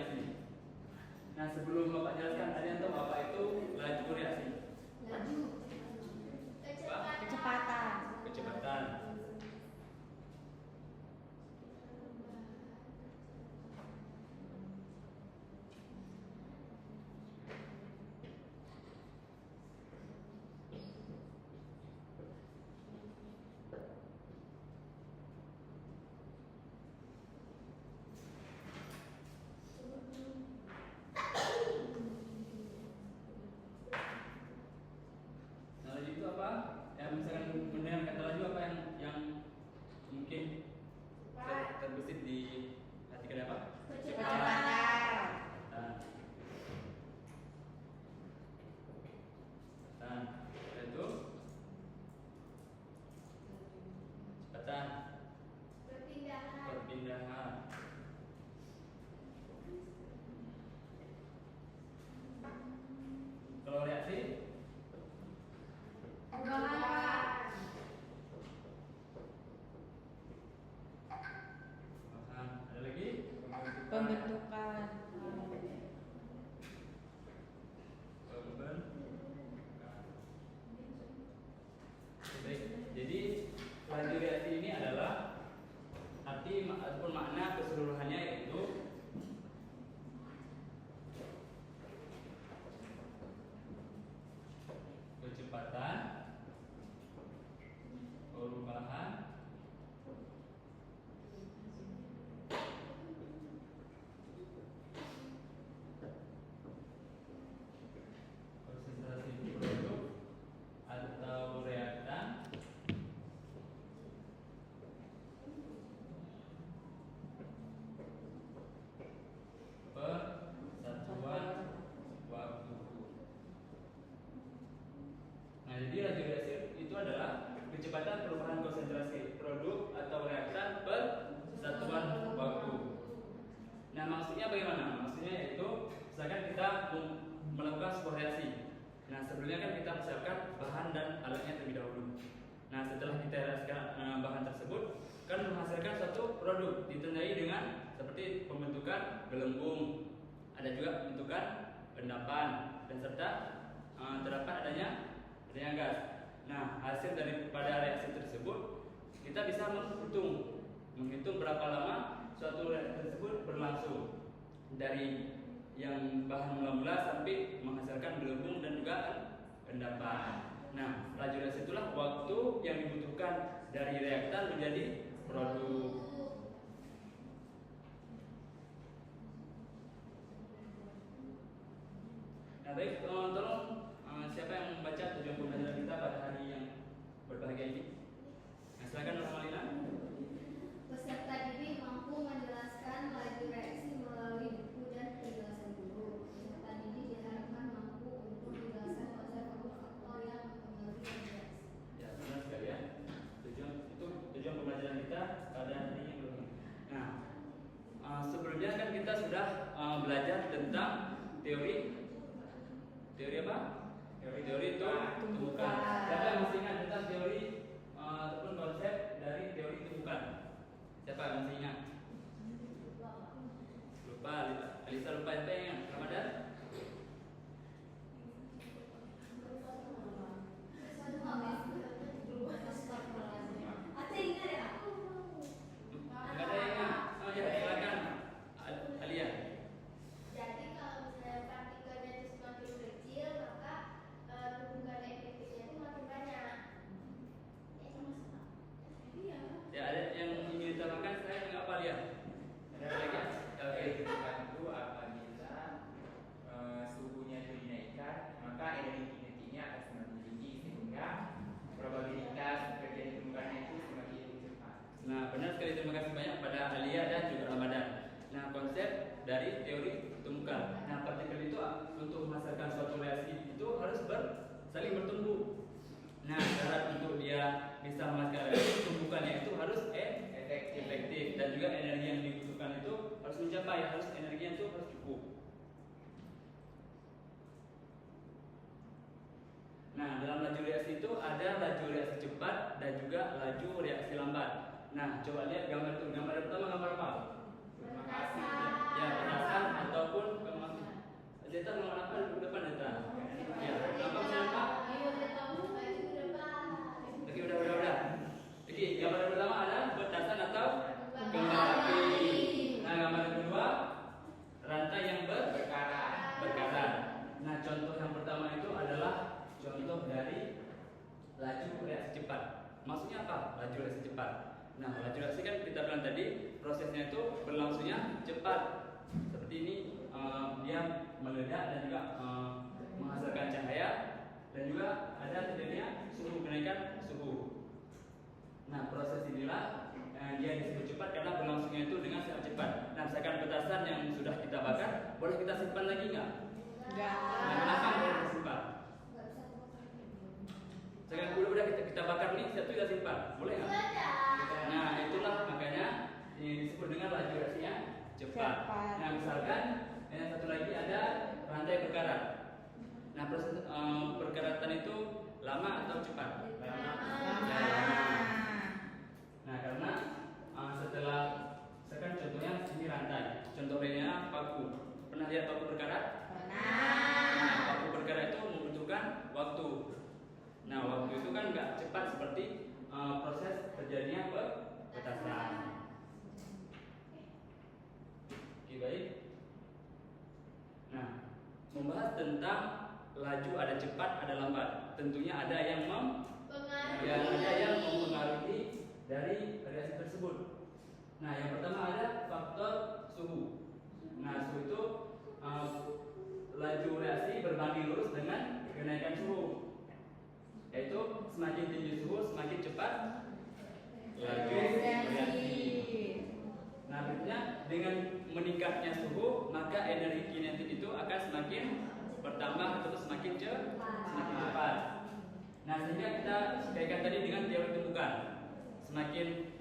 reaksi. Nah, sebelum Bapak jelaskan, kalian tahu apa itu laju reaksi? Laju. Kecepatan. Kecepatan. Nah, laju itu apa? Yang misalkan mendengar kata laju apa yang mungkin terbesit di hati kalian apa? Kecepatan. Itu kecepatan perpindahan. Kalau reaksi ada lagi Pembentukan. Baik, jadi laju reaksi ini adalah arti ataupun makna keseluruhannya yaitu kecepatan perubahan konsentrasi produk atau reaktan per satuan waktu. Nah, jadi laju reaksi itu adalah kecepatan perubahan konsentrasi produk atau reaktan per satuan waktu. Nah, maksudnya bagaimana? Maksudnya yaitu misalkan kita melakukan sebuah reaksi. Nah, sebelumnya kan kita persiapkan bahan dan alatnya terlebih dahulu. Nah, setelah kita reaksikan bahan tersebut, kan menghasilkan suatu produk ditandai dengan seperti pembentukan gelembung, ada juga pembentukan endapan, dan serta terdapat adanya gas. Nah, hasil daripada reaksi tersebut kita bisa menghitung berapa lama suatu reaksi tersebut berlangsung dari yang bahan mula-mula sampai menghasilkan gelembung dan juga endapan. Nah, laju reaksi itulah waktu yang dibutuhkan dari reaktan menjadi produk. Nah, baik, tolong siapa yang membaca tujuan pembelajaran kita pada hari yang berbahagia ini? Nah, silakan Malina. Peserta didik mampu menjelaskan laju reaksi melalui buku dan penjelasan guru. Peserta didik diharapkan mampu untuk menjelaskan konsep-faktor yang mempengaruhi reaksi. Ya, benar sekali ya. Tujuan pembelajaran kita pada hari ini belum. Nah, sebelumnya kan kita sudah belajar tentang teori apa? Teori itu tumbukan. Siapa yang masih ingat tentang teori ataupun konsep dari teori tumbukan? Siapa yang masih ingat? Lupa, Alisa lupa. Siapa yang ingat? Ramadan? Enggak ada yang ingat? Oh ya, silakan. Alia. Jadi kalau misalnya partikelnya itu semakin kecil, maka tumbukan efektifnya itu makin banyak. Iya. Ya, ada yang ingin ditambahkan? Saya nggak apa Alia. Ada lagi? Oke. Tumbukan itu apabila suhunya itu dinaikkan, maka energi kinetiknya akan semakin tinggi sehingga probabilitas terjadi tumbukannya itu semakin cepat. Nah, benar sekali, terima kasih banyak pada Alia dan juga Ramadan. Nah, konsep dari teori tumbukan. Nah, partikel itu untuk menghasilkan suatu reaksi itu harus saling bertumbuh. Nah, syarat untuk dia bisa menghasilkan reaksi tumbukannya itu harus efektif dan juga energi yang dibutuhkan itu harus mencapai, harus energinya itu harus cukup. Nah, dalam laju reaksi itu ada laju reaksi cepat dan juga laju reaksi lambat. Nah, coba lihat gambar itu. Gambar pertama gambar apa? Terima kasih. Ya, petasan atau Nah, laju reaksi kan kita bilang tadi prosesnya itu berlangsungnya cepat. Seperti ini dia meledak dan juga menghasilkan cahaya dan juga ada terjadinya suhu, kenaikan suhu. Nah, proses inilah dia disebut cepat karena berlangsungnya itu dengan sangat cepat. Nah, misalkan petasan yang sudah kita bakar, boleh kita simpan lagi nggak? Enggak. Nah, kenapa boleh kita simpan? Misalkan udah kita bakar nih, satu kita simpan, boleh nggak? Nah, itulah makanya ini disebut dengan laju reaksinya cepat. Nah, misalkan yang satu lagi ada rantai berkarat. Nah, proses perkaratan itu lama atau cepat? Lama. Nah, karena setelah misalkan contohnya ini rantai, contohnya paku. Pernah lihat paku berkarat? Nah, paku berkarat itu membutuhkan waktu. Nah, waktu itu kan nggak cepat seperti proses terjadinya petasan. Oke, baik. Nah, membahas tentang laju ada cepat, ada lambat. Tentunya ada yang mempengaruhi dari reaksi tersebut. Nah, yang pertama ada faktor suhu. Nah, suhu itu laju reaksi berbanding lurus dengan kenaikan suhu. Yaitu semakin tinggi suhu, semakin cepat laju reaksi. Nah, berikutnya dengan meningkatnya suhu, maka energi kinetik itu akan semakin bertambah atau semakin cepat. Nah, sehingga kita kaitkan tadi dengan teori tumbukan. Semakin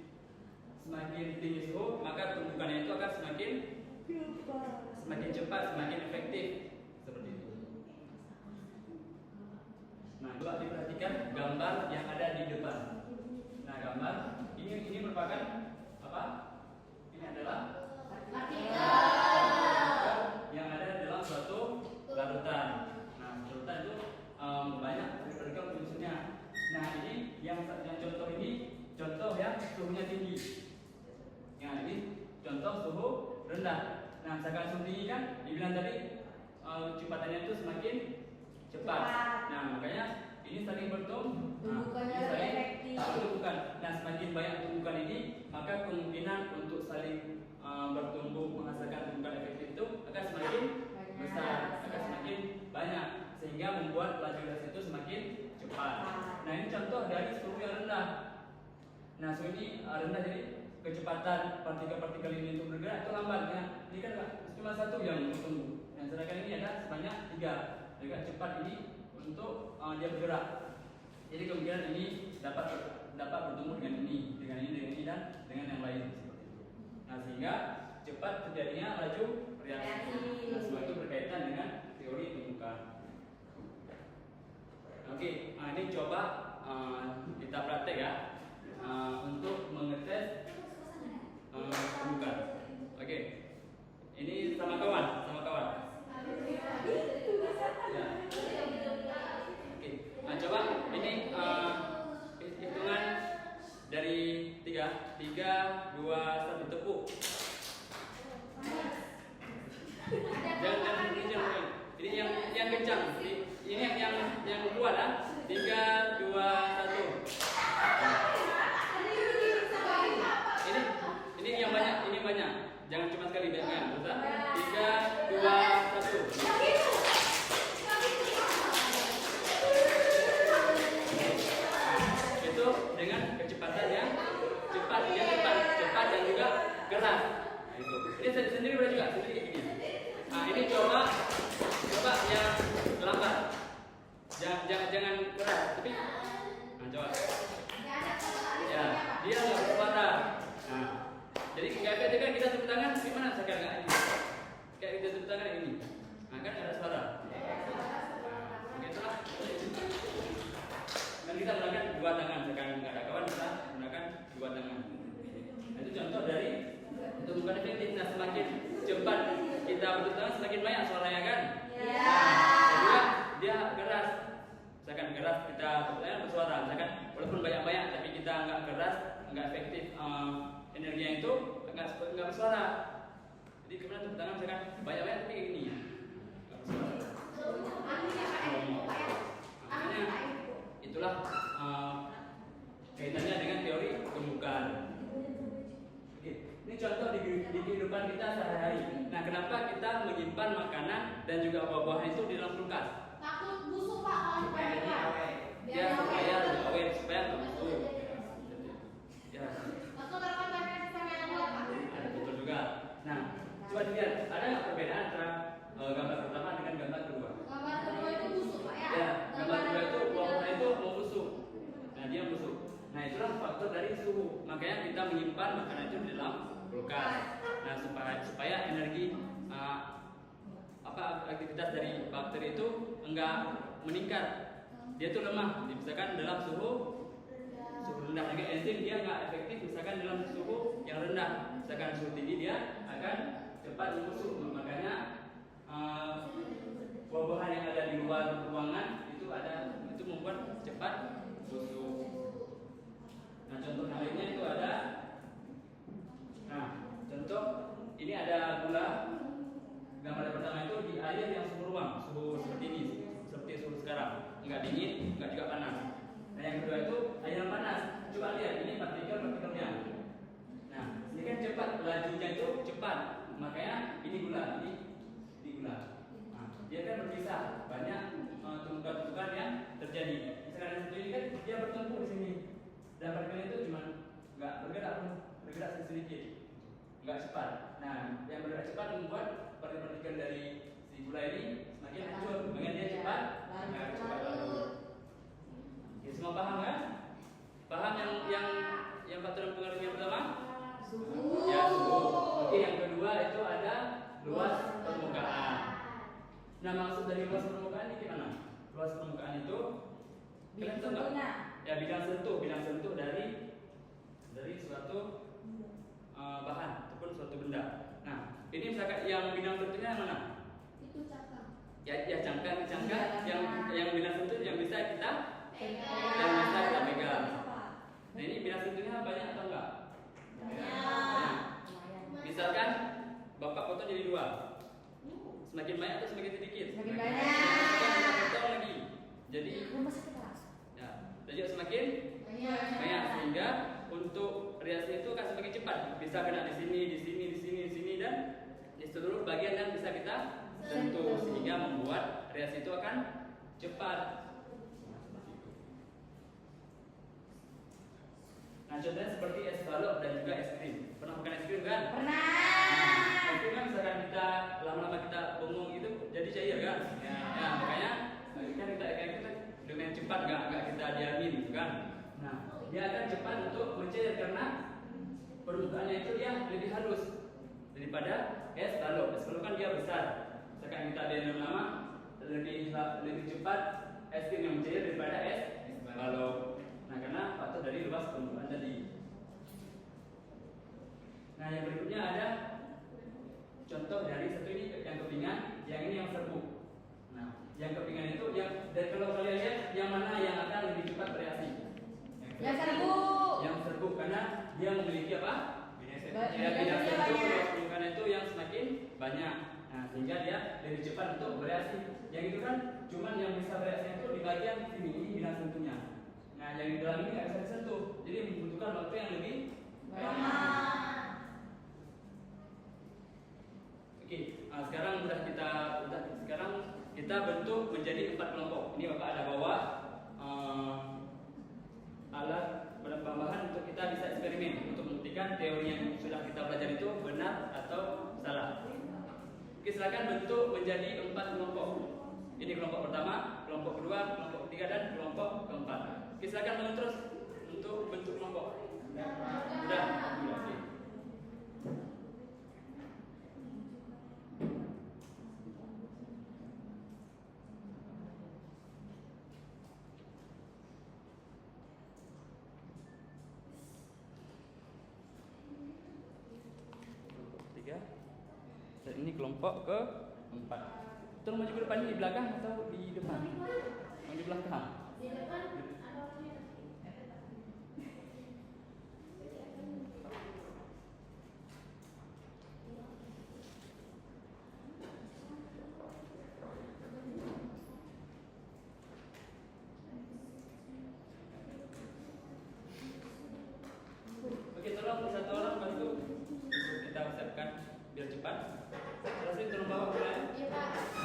tinggi suhu, maka tumbukannya itu akan semakin cepat, semakin efektif. Seperti itu. Nah, coba diperhatikan gambar yang ada di depan. Nah, gambar ini merupakan apa? Ini adalah partikel yang ada dalam suatu larutan. Nah, larutan itu banyak partikel penyusunnya. Nah, ini yang contoh ini contoh yang suhunya tinggi. Nah, ini contoh suhu rendah. Nah, misalkan suhu tinggi kan dibilang tadi kecepatannya itu semakin cepat. Nah, makanya ini saling Tumbukannya lebih efektif. bertumbukan. Nah, semakin banyak tumbukan ini, maka kemungkinan untuk saling bertumbuh menghasilkan tumbukan efektif itu akan semakin besar, akan semakin banyak, sehingga membuat laju reaksi itu semakin cepat. Nah, ini contoh dari suhu yang rendah. Nah, suhu ini rendah, jadi kecepatan partikel-partikel ini untuk bergerak itu lambat. Ya, ini kan cuma satu yang bertumbuh. Nah, sedangkan ini ada sebanyak 3. Juga cepat ini untuk dia bergerak. Jadi kemungkinan ini dapat bertumbuh dengan ini, dan dengan yang lain seperti itu. Nah, sehingga cepat terjadinya laju reaksi. Nah, semua itu berkaitan dengan teori tumbukan. Oke, ini coba kita praktek ya untuk mengetes tumbukan. Oke, ini sama kawan. Ya. Oke, nah coba ini hitungan dari 3, 2, 1 tepuk. Jangan kencang. Ini yang kencang. Ini yang kuat ah. 3, 2, 1. Ini yang banyak, ini banyak. Jangan cuma sekali banyak. 3, 2, 1. Itu dengan kecepatan yang cepat dan juga keras. Nah, itu. Ini sendiri boleh juga, sendiri ini. Nah, ini coba yang lambat. Jangan keras, tapi coba. Ya, dia nggak bersuara. Nah, jadi nggak efektif kan kita tepuk tangan gimana sekarang nggak ini? Kayak kita tepuk tangan ini. Nah, kan ada suara. Begitulah. Dan kita menggunakan 2 tangan. Sekarang nggak ada kawan, kita menggunakan 2 tangan. Nah, itu contoh dari tumbukan efektif. Nah, semakin cepat kita bertepuk tangan, semakin banyak suaranya kan? Ya. Kedua, dia keras. Misalkan keras kita tepuk tangan bersuara. Misalkan walaupun banyak-banyak, tapi kita nggak keras, nggak efektif, energinya itu nggak bersuara. Jadi kemudian tepuk tangan misalkan banyak-banyak tapi kayak gini ya. Makanya itulah kaitannya dengan teori tumbukan. dan juga buah-buahan itu di dalam kulkas. Takut busuk Pak kalau Supaya dipakai, lebih Pak. awet. Ya supaya lebih awet, supaya nggak busuk. Ya, Atau taruhkan pakai sama yang luar Pak. ada betul juga. Nah, coba dilihat ada nggak perbedaan antara gambar pertama dengan gambar kedua? Gambar kedua itu busuk Pak ya. Ya, gambar kedua itu buah-buahan itu mau busuk. Nah, dia busuk. Nah, itulah faktor dari suhu. Makanya kita menyimpan makanan itu di dalam kulkas. Nah, supaya energi aktivitas dari bakteri itu enggak meningkat. Dia itu lemah. Misalkan dalam suhu rendah, dengan enzim dia enggak efektif. Misalkan dalam suhu yang rendah, misalkan suhu tinggi dia akan cepat membusuk. Makanya buah-buahan yang ada di luar ruangan itu membuat cepat busuk. Nah, contoh yang lainnya itu ada. Nah, contoh ini ada gula. Gambar pertama itu di air yang suhu ruang, suhu seperti ini, seperti suhu sekarang, enggak dingin, enggak juga panas. Nah, yang kedua itu air yang panas. Coba lihat ini partikelnya. Nah, ini kan cepat, lajunya itu cepat. Makanya ini gula, ini gula. Nah, dia kan berpisah, banyak tumpukan-tumpukan yang terjadi. Misalkan yang satu ini kan dia bertumpuk di sini. Dan partikelnya itu cuma enggak bergerak sedikit, enggak cepat. Nah, yang bergerak cepat membuat partikel dari si gula ini semakin hancur. Makanya dia cepat larut. Ya, semua paham kan? Paham yang faktor yang pengaruh yang pertama? Suhu. Ya, suhu. Oke, yang kedua itu ada luas permukaan. Nah, maksud dari luas permukaan ini gimana? Luas permukaan itu kalian tahu nggak? Ya, bidang sentuh dari suatu bahan ataupun suatu benda. Nah, ini misalkan yang bidang sentuhnya yang mana? Itu cangkang. Ya cangkang yang bidang sentuh yang bisa kita Pegang. pegang. Nah, ini bidang sentuhnya banyak atau enggak? Banyak. Misalkan Bapak potong jadi 2. Semakin banyak atau semakin sedikit? Semakin banyak. Kita potong lagi. Jadi ya, dan juga semakin banyak sehingga untuk reaksi itu akan semakin cepat. Bisa kena di sini dan di seluruh bagian yang bisa kita sentuh sehingga membuat reaksi itu akan cepat. Nah, contohnya seperti es balok dan juga es krim. Pernah makan es krim kan? Pernah. Nah, es krim kan misalkan kita lama-lama kita bengong itu jadi cair kan? Ya, makanya kan kita dengan cepat nggak kita diamin gitu kan? Nah, dia akan cepat untuk mencair karena permukaannya itu dia lebih halus daripada es balok. Es balok kan dia besar. Misalkan kita diam lama lebih cepat es krim yang mencair daripada es balok. Nah, karena faktor dari luas permukaan tadi. Nah, yang berikutnya ada contoh dari satu ini yang kepingan, yang ini yang serbuk. Nah, yang kepingan itu dan kalau kalian lihat yang mana yang akan lebih cepat bereaksi? Yang serbu. Yang serbuk karena dia memiliki apa? Bidang Bidang sentuhnya sentuh banyak. luas permukaan itu yang semakin banyak. Nah, sehingga dia lebih cepat untuk bereaksi. Yang itu kan cuman yang bisa bereaksi itu di bagian sini, ini bidang sentuhnya. Nah, yang di dalam ini nggak bisa disentuh, jadi membutuhkan waktu yang lebih lama. Oke, nah sekarang kita bentuk menjadi 4 kelompok. Ini Bapak ada bawa alat penambahan untuk kita bisa eksperimen untuk membuktikan teori yang sudah kita pelajari itu benar atau salah. Oke, silakan bentuk menjadi 4 kelompok. Ini kelompok pertama, kelompok kedua, kelompok ketiga dan kelompok keempat. Oke, silakan bangun terus untuk bentuk kelompok. Sudah. Oke. Tiga. Dan ini kelompok keempat. Tolong maju ke depan, ini di belakang atau di depan? Oh, di belakang. Di depan ada orangnya. Oke, tolong satu orang bantu untuk kita siapkan biar cepat. Terus ini tolong bawa ke Iya Pak.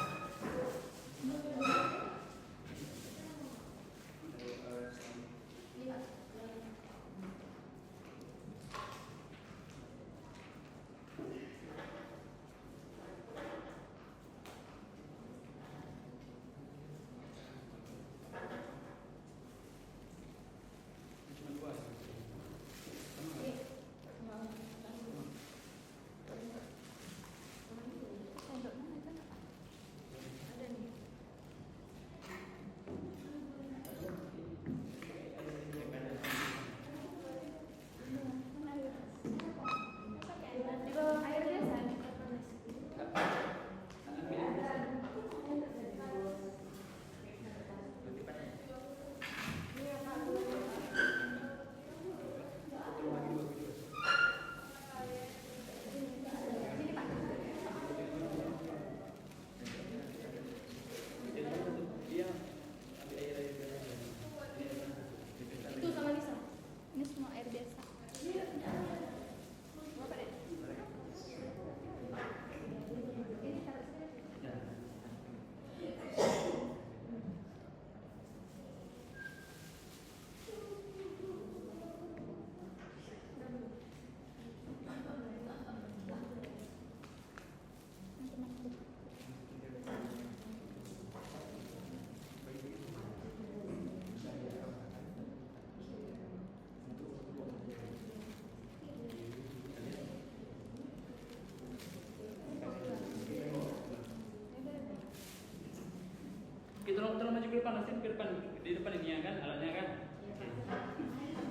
depan Asin, ke depan. Di depan ini ya kan alatnya kan.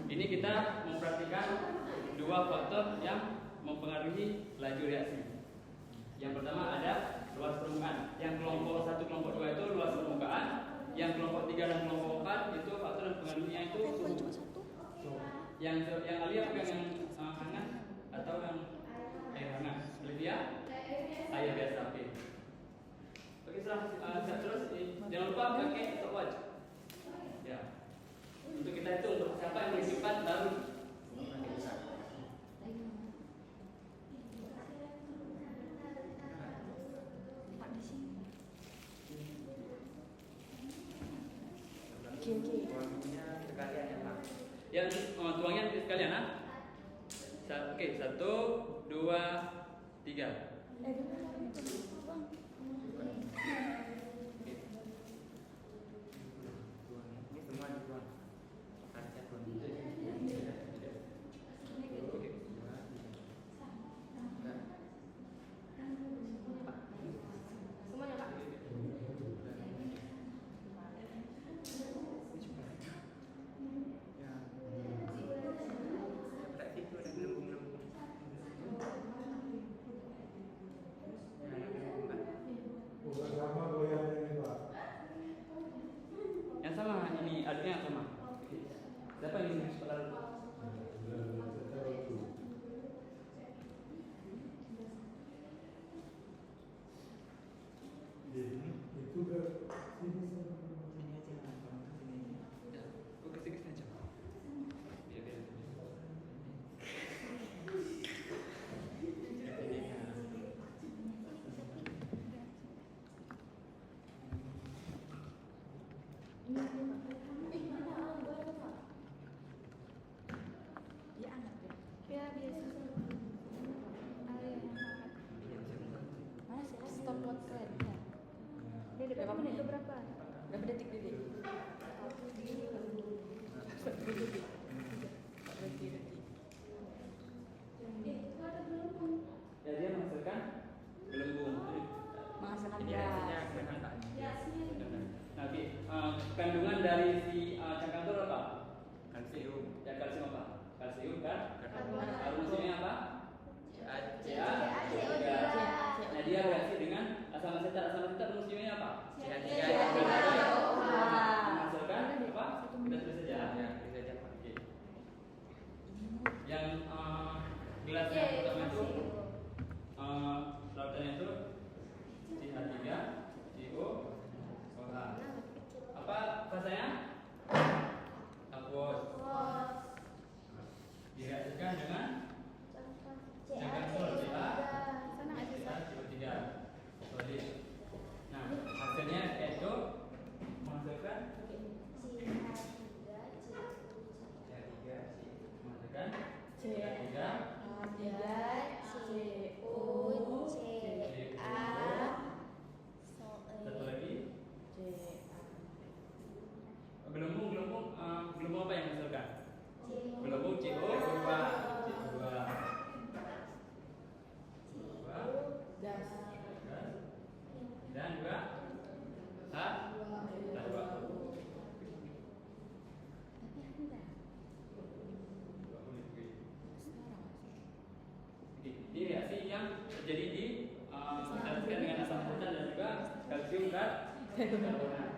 Ini kita memperhatikan dua faktor yang mempengaruhi laju reaksi. Yang pertama ada luas permukaan. Yang kelompok 1, kelompok 2 itu luas permukaan. Yang kelompok 3 dan kelompok 4 itu faktor yang pengaruhnya itu suhu. Yang Alia pegang yang hangat atau yang air hangat? Olivia? Air biasa, oke. Oke, terus jangan lupa pakai stopwatch. Ya. Untuk kita itu untuk siapa yang lebih cepat baru. Waktunya sekalian ya Pak. Yang tuangnya sekalian ah. Oke, 1, 2, 3. Ini semua dituang. Harusnya tuang. Oke. Semuanya Pak. Yang sama ini aduknya yang sama. Siapa yang ini sekolah? Oke, sedikit saja. Biar. Dia angkat deh. Ya biasa. Mana sih stopwatch keren? Dia berapa menit? Berapa? Berapa detik Dede? 4 detik. Ya, dia menghasilkan gelembung. Menghasilkan Ini hasilnya kelihatan. Nah, kandungan dari si cangkang telur apa? Kalsium. Ya, kalsium apa? Kalsium kan? Karbonat. Rumusnya apa? CA. Nah, dia reaksi dengan asam asetat. Asam asetat rumusnya apa? CH3. Menghasilkan apa? Kita tulis saja. Ya, bisa aja Pak. Oke. Yang gelas yang pertama itu lautannya itu CH3, CO, OH. Apa rasanya? Aquos. Direaksikan dengan cangkang telur CH3, solid. Nah, hasilnya yaitu menghasilkan menghasilkan CH3, satu lagi gelembung apa yang menghasilkan? Gelembung CO2 Gas. dan juga H2O. Ini reaksi yang terjadi di reaksikan dengan asam asetat dan juga kalsium karbonat.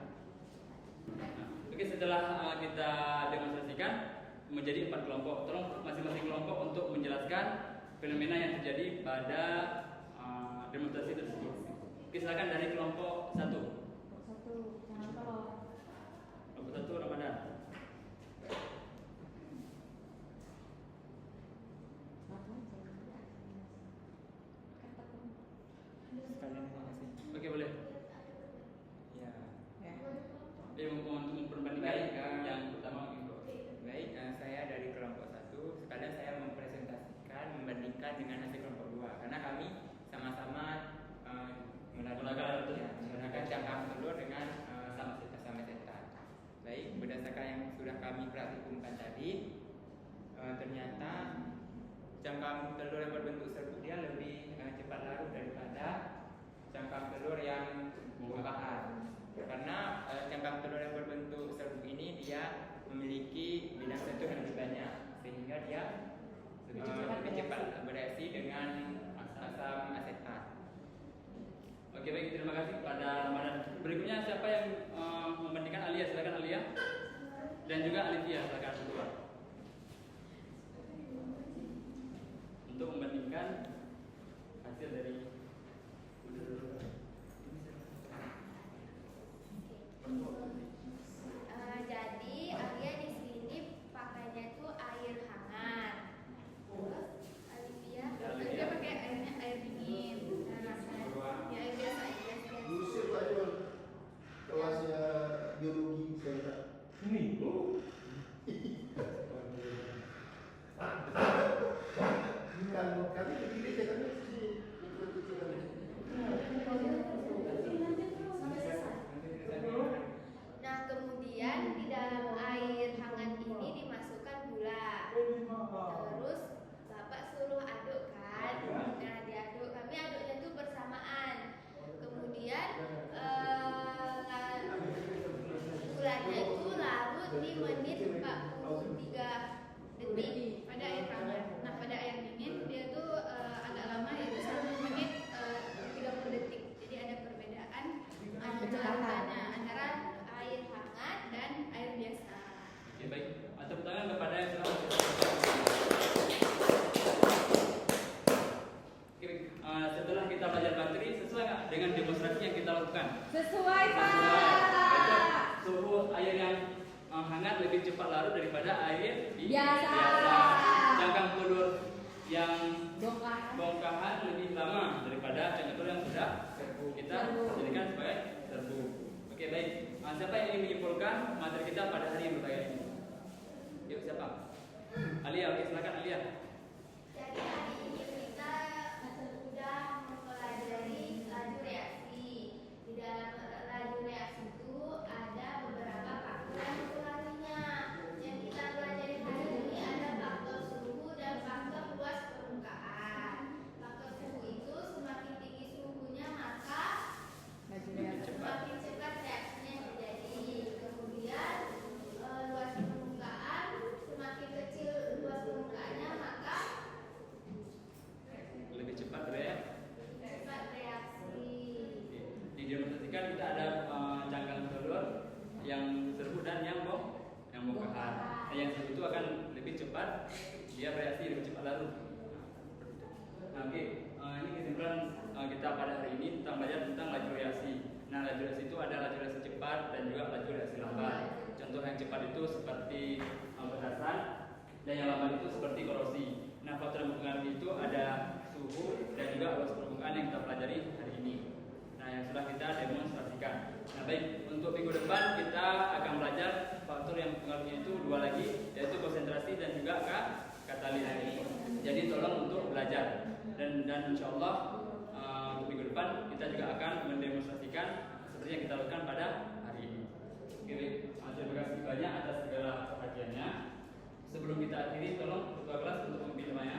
Oke, setelah kita demonstrasikan menjadi 4 kelompok. Tolong masing-masing kelompok untuk menjelaskan fenomena yang terjadi pada demonstrasi tersebut. Oke, silakan dari kelompok 1. Kelompok 1 Ramadan. Sekalian aja sih. Oke, boleh. Ya. Dia untuk memperbandingkan Baik, yang pertama gitu. Baik, saya dari kelompok 1. Sekalian saya mempresentasikan, membandingkan dengan hasil kelompok 2. Karena kami sama-sama menggunakan cangkang telur dengan asam asetat. Baik, berdasarkan yang sudah kami praktikumkan tadi, ternyata cangkang telur yang berbentuk serbuk dia lebih cepat larut daripada cangkang telur yang bongkahan. Karena cangkang telur yang Oke baik, terima kasih kepada Ramadan. Berikutnya siapa yang membandingkan Alia? Silakan Alia. Dan juga Alivia, silakan keluar. Untuk membandingkan hasil dari Jadi Alia di sini pakainya tuh air hangat. Terus Olivia dia pakai air dingin. Nah, ya air biasa aja. Yusuf Pak Yul, kelasnya biologi saya. Ini. Kalau kami begini kami Nah, kemudian di dalam air hangat ini dimasukkan gula. Terus Bapak suruh aduk kan? Nah, diaduk. Kami aduknya tuh bersamaan. Kemudian gulanya itu larut di menit 43 detik pada air hangat. Nah, pada air dingin dia tuh agak lama, yaitu 1 menit 30 detik. Jadi ada perbedaan larutannya antara air hangat dan air biasa. Oke baik, tepuk tangan kepada yang telah setelah kita belajar bakteri, sesuai nggak dengan demonstrasi yang kita lakukan? Sesuai, Pak. Sesuai. Suhu air yang hangat lebih cepat larut daripada air Biasa. Cangkang telur yang Bongkahan. bongkahan lebih lama daripada cangkang telur yang sudah kita jadikan sebagai serbu. Oke baik, siapa yang ingin menyimpulkan materi kita pada hari yang berbahagia ini? Yuk siapa? Alia, oke silakan Alia. Jadi hari ini kita sudah mempelajari laju reaksi. Di dalam laju reaksi itu ada beberapa faktor yang mempengaruhinya. Yang kita pelajari hari ini ada faktor suhu dan faktor luas permukaan. Faktor suhu itu semakin tinggi suhunya maka Laju reaksi. semakin cepat reaksinya terjadi. Kemudian luas permukaan, semakin kecil luas permukaannya maka Lebih cepat reaksi. cepat reaksi. Didemonstrasikan kita ada cangkang telur yang serbu dan yang bongkahan. Nah, yang serbu itu akan lebih cepat, dia bereaksi lebih cepat larut. Nah, oke, ini kesimpulan kita pada hari ini tentang belajar tentang laju reaksi. Nah, laju reaksi itu ada laju reaksi cepat dan juga laju reaksi lambat. Contoh yang cepat itu seperti pemanasan dan yang lambat itu seperti korosi. Nah, faktor yang mempengaruhi itu ada suhu dan juga luas permukaan yang kita pelajari hari ini. Nah, yang sudah kita demonstrasikan. Nah, baik, untuk minggu depan kita akan belajar faktor yang mempengaruhi itu 2 lagi, yaitu konsentrasi dan juga katalis. Jadi tolong untuk belajar dan insya Allah untuk minggu depan kita juga akan mendemonstrasikan seperti yang kita lakukan pada hari ini. Oke, terima kasih banyak atas segala perhatiannya. Sebelum kita akhiri, tolong ketua kelas untuk memimpin doanya.